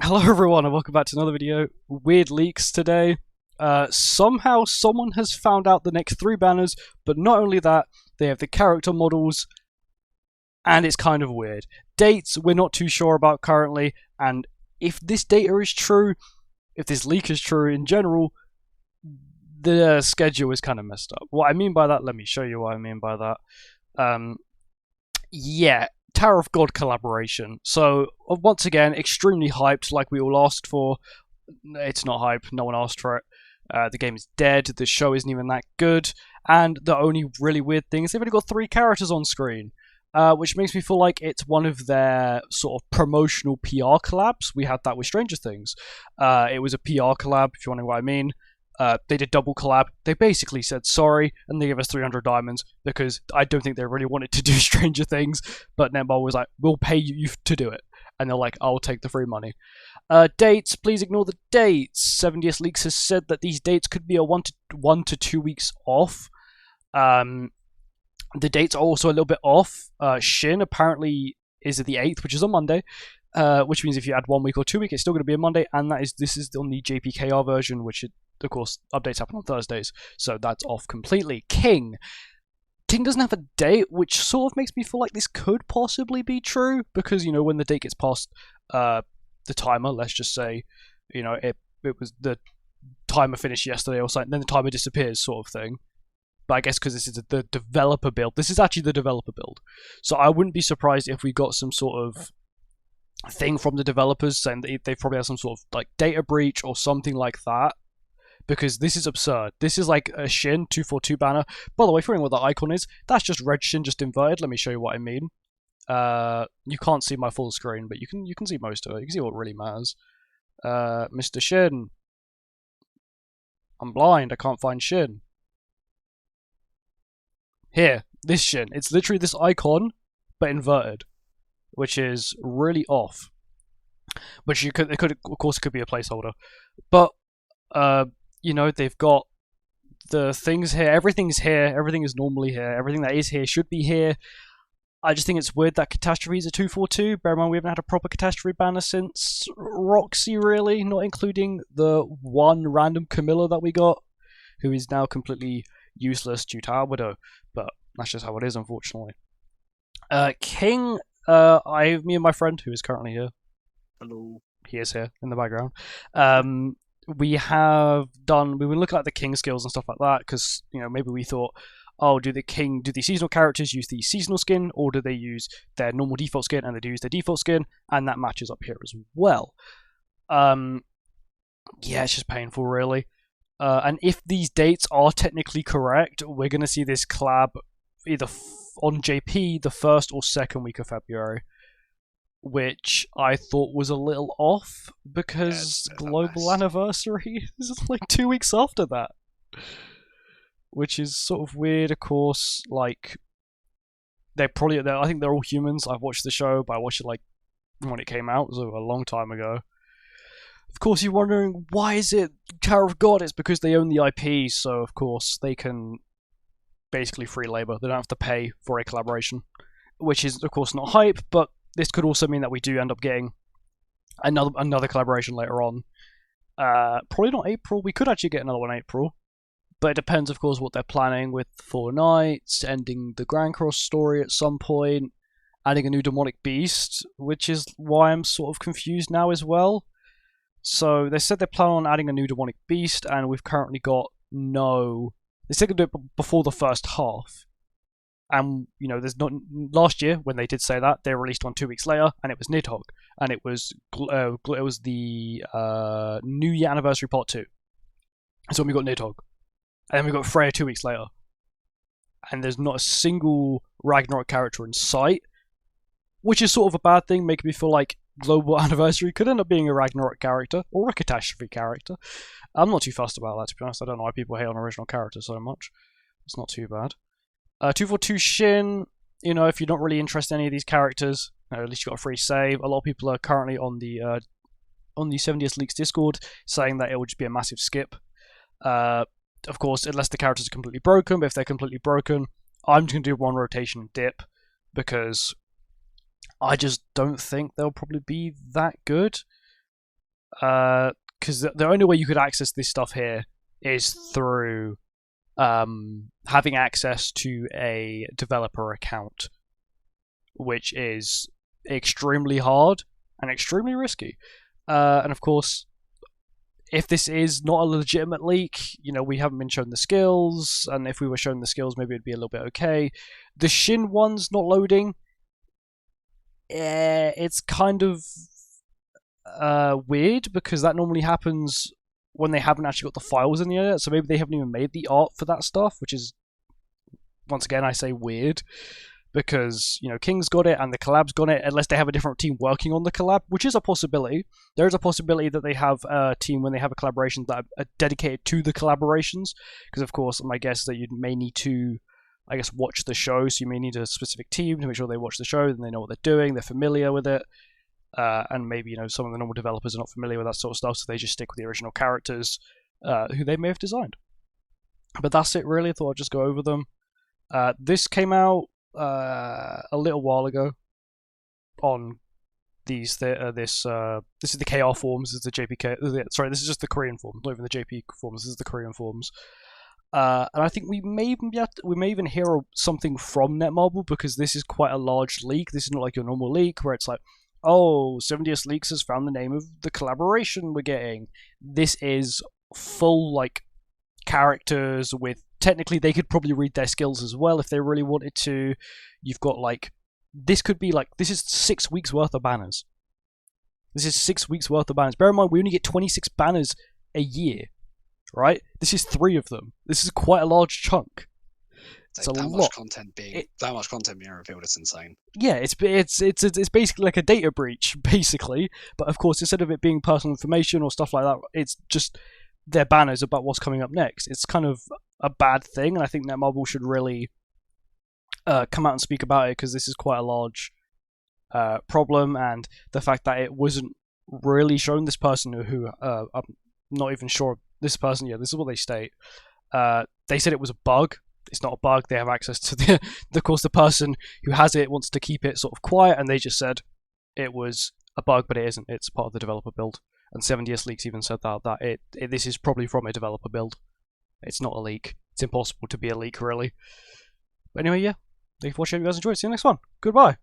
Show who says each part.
Speaker 1: Hello everyone and welcome back to another video. Weird leaks today. Somehow someone has found out the next three banners, but not only that, they have the character models, and it's kind of weird. Dates we're not too sure about currently, and if this data is true, if this leak is true in general, the schedule is kind of messed up. What I mean by that, let me show you what I mean by that. Yeah, Tower of God collaboration. So, once again, extremely hyped, like we all asked for. It's not hype, no one asked for it. The game is dead, the show isn't even that good, and the only really weird thing is they've only got 3 characters on screen, which makes me feel like it's one of their sort of promotional PR collabs. We had that with Stranger Things. It was a PR collab, if you're wondering what I mean. They did double collab. They basically said sorry, and they gave us 300 diamonds because I don't think they really wanted to do Stranger Things. But Netball was like, "We'll pay you to do it," and they're like, "I'll take the free money." Dates, please ignore the dates. 70s Leaks has said that these dates could be a 1 to 2 weeks off. The dates are also a little bit off. Shin apparently is the 8th, which is a Monday. Which means if you add 1 week or 2 weeks, it's still going to be a Monday, and this is on the JPKR version, which of course updates happen on Thursdays, so that's off completely. King doesn't have a date, which sort of makes me feel like this could possibly be true, because when the date gets past the timer, let's just say it was the timer finished yesterday or something, then the timer disappears, sort of thing. But I guess because this is the developer build, this is actually the developer build, so I wouldn't be surprised if we got some sort of thing from the developers saying that they probably have some sort of like data breach or something like that, because this is absurd. This is like a Shin 242 banner. By the way, if you're wondering what that icon is, that's just red Shin just inverted. Let me show you what I mean. You can't see my full screen, but you can see most of it. You can see what really matters. Mr. Shin. I'm blind, I can't find Shin. Here, this Shin. It's literally this icon, but inverted, which is really off. Which it could, of course, it could be a placeholder, but they've got the things here. Everything's here. Everything is normally here. Everything that is here should be here. I just think it's weird that Catastrophe is a 242. Bear in mind, we haven't had a proper Catastrophe banner since Roxy, really, not including the one random Camilla that we got, who is now completely useless due to our Widow. But that's just how it is, unfortunately. King. Me and my friend, who is currently here.
Speaker 2: Hello.
Speaker 1: He is here in the background. We were looking at the King skills and stuff like that, because maybe we thought, oh, do the seasonal characters use the seasonal skin, or do they use their normal default skin, and they do use their default skin, and that matches up here as well. Yeah, it's just painful, really. And if these dates are technically correct, we're going to see this collab either on JP the 1st or 2nd week of February, which I thought was a little off, because global anniversary is like 2 weeks after that, which is sort of weird. Of course, like I think they're all humans. I've watched the show, but I watched it like when it came out, it was a long time ago. Of course, you're wondering, why is it Tower of God? It's because they own the IP, so of course they can basically free labor. They don't have to pay for a collaboration, which is of course not hype, but this could also mean that we do end up getting another collaboration later on. Probably not April. We could actually get another one in April, but it depends, of course, what they're planning with 4 Nights, ending the Grand Cross story at some point, adding a new demonic beast, which is why I'm sort of confused now as well. So they said they're planning on adding a new demonic beast, and we've currently got no. They said they could do it before the first half. And there's not. Last year, when they did say that, they released one 2 weeks later, and it was Nidhogg, and it was the New Year Anniversary Part 2. So when we got Nidhogg, and then we got Freya 2 weeks later, and there's not a single Ragnarok character in sight, which is sort of a bad thing, making me feel like Global Anniversary could end up being a Ragnarok character or a Catastrophe character. I'm not too fussed about that, to be honest. I don't know why people hate on original characters so much. It's not too bad. 242 Shin, if you're not really interested in any of these characters, at least you got a free save. A lot of people are currently on the 70s Leaks Discord saying that it will just be a massive skip. Of course, unless the characters are completely broken, but if they're completely broken, I'm just going to do one rotation and dip, because I just don't think they'll probably be that good. Because the only way you could access this stuff here is through having access to a developer account, which is extremely hard and extremely risky. And of course, if this is not a legitimate leak, we haven't been shown the skills, and if we were shown the skills, maybe it'd be a little bit okay. The Shin one's not loading. It's kind of weird because that normally happens when they haven't actually got the files in the edit, so maybe they haven't even made the art for that stuff, which is, once again, I say weird, because, King's got it and the Collab's got it, unless they have a different team working on the collab, which is a possibility. There is a possibility that they have a team when they have a collaboration that are dedicated to the collaborations, because of course, my guess is that you may need to, watch the show, so you may need a specific team to make sure they watch the show, and they know what they're doing, they're familiar with it. And maybe some of the normal developers are not familiar with that sort of stuff, so they just stick with the original characters who they may have designed. But that's it, really. I thought I'd just go over them. This came out a little while ago on these. This is the KR forums. This is the JPK. Sorry, this is just the Korean forums, not even the JP forums. This is the Korean forums. And I think we may even hear something from Netmarble, because this is quite a large leak. This is not like your normal leak where it's like, oh, 70s Leaks has found the name of the collaboration we're getting. This is full, characters with... Technically, they could probably read their skills as well if they really wanted to. You've got, this could be, this is 6 weeks worth of banners. This is 6 weeks worth of banners. Bear in mind, we only get 26 banners a year, right? This is 3 of them. This is quite a large chunk. It's a lot.
Speaker 2: That much content being revealed is insane.
Speaker 1: Yeah, it's basically like a data breach, basically. But of course, instead of it being personal information or stuff like that, it's just their banners about what's coming up next. It's kind of a bad thing, and I think Netmarble should really come out and speak about it, because this is quite a large problem, and the fact that it wasn't really shown. This person who I'm not even sure. This person, yeah, this is what they state. They said it was a bug. It's not a bug. They have access to the... Of course, the person who has it wants to keep it sort of quiet, and they just said it was a bug, but it isn't. It's part of the developer build. And 70s Leaks even said that this is probably from a developer build. It's not a leak. It's impossible to be a leak, really. But anyway, yeah. Thank you for watching. If you guys enjoyed, see you next one. Goodbye.